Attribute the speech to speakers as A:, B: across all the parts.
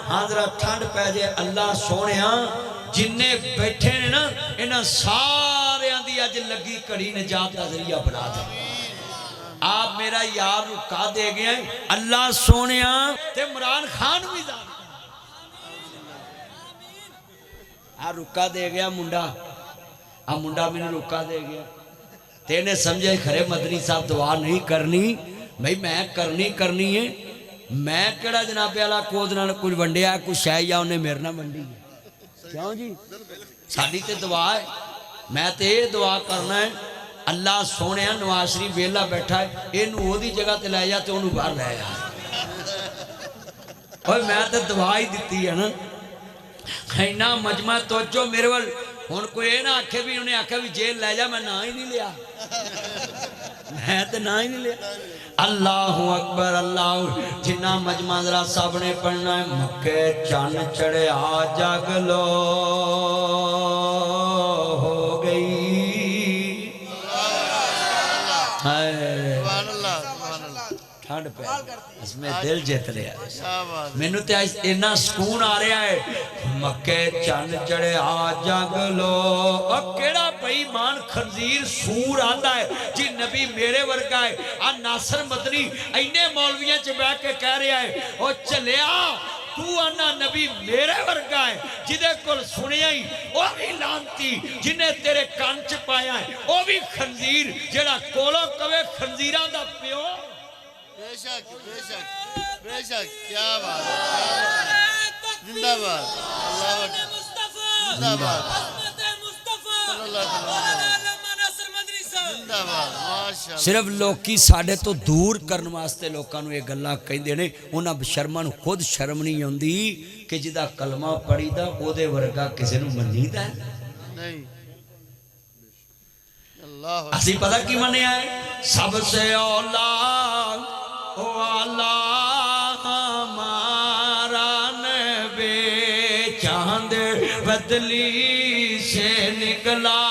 A: हाँ जरा ठंड पै जाए अल्लाह सोने जिन्ने बैठे ने ना इन्हां सारियां दी अज लगी घड़ी निजात का जरिया बना दे। आप मेरा यार रुका दे गए अल्लाह सोने ते इमरान खान भी जान आ रुका दे गया मुंडा आ मुंडा मैंने रुका दे गया तेने समझे खरे मदनी साहब दुआ नहीं करनी भाई मैं करनी है मैं केड़ा जनाबे वाला कोद नाल कुछ वंडिया कुछ शह या उन्हें मेरे ना वंडी क्यों जी साडी ते दुआ है मैं तो ये दुआ करना है अल्लाह सोने नवाज शरीफ वेला बैठा है इनू ओदी जगह ते लै जा ते ओनू बाहर लै जा और मैं तो दुआ ही दी है ना इन्ना मजमा तोजो मेरे वाल हुण कोई ये ना आखे भी उन्हें आख्या भी जेल लै जा मैं ना ही नहीं लिया मैं तो ना ही नहीं लिया। अल्लाह अकबर अल्लाह जिन्ना मजमा जरा सब ने पढ़ना है मक्के चन चढ़िया जग लो हो गई ठंड पे इसमें दिल जित लिया मैनू तो इन्ना सुकून आ रहा है मक्के चन चढ़िया जग लो केड़ा बेईमान खंजीर सूर आंदा है जी नबी मेरे वर्गा है आ नासर मदनी इन्ने मौलवियां च बैठ के कह रहा है ओ चलिया तू आना नबी मेरे वर्गा है जिदे कोल सुनिया ही वह भी लानती जिन्हें तेरे कान च पाया है वह भी खंजीर जेड़ा कोलों कवे खंजीरां दा प्यो
B: बेशक बेशक बेशक क्या बात है जिंदाबाद अल्लाह जिंदाबाद
A: सिर्फ लोकी साडे तो दूर करने वास्ते लोगों को ये गल्लां कहंदे ने उन्हां बेशर्मां नूं खुद शर्म नहीं आउंदी कि जिदा कलमा पढ़ीदा ओदे वर्गा किसी नूं मन्नीदा
B: नहीं अल्लाह
A: असीं पता की मन्निया है सबसे औला ओ अल्लाह हमारा नबी चांद बदली से निकला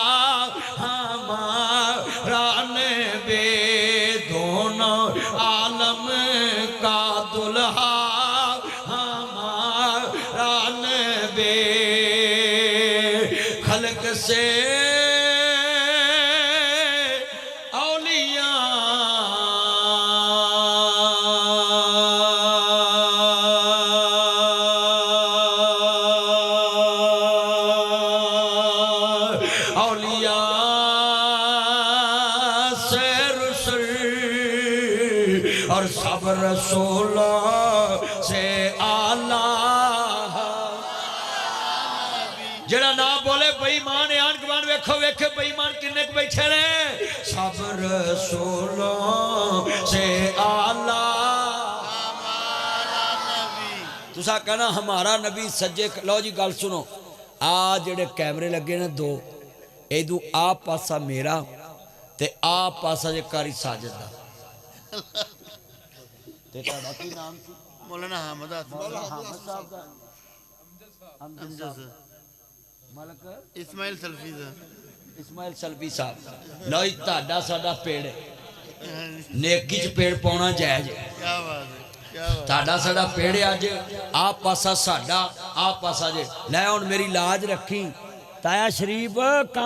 A: हमारा नबी दोनों आलम का दुल्हा हमारा नबी खल्क से और सब रसूलों से आला जरा ना बोले बेईमान आन गवान वेखो वेखे बेईमान किन्ने बैठे ने सब रसूलों से आला तुसा कहना हमारा नबी सज्जे लो जी गल सुनो आ जेड़े कैमरे लगे ने दो इदू आ पासा मेरा ते आ पासा जे कारी साजिद दा
B: मौलाना हामिद साहब का इस्माइल सल्फी साहब लो ताड़ा साडा पेड़ नेकी च पेड़ पाउणा जायज क्या बात है ताड़ा साडा पेड़ अज आ पासा साडा आ पासा जे लै हुण मेरी लाज रखी ताया शरीफ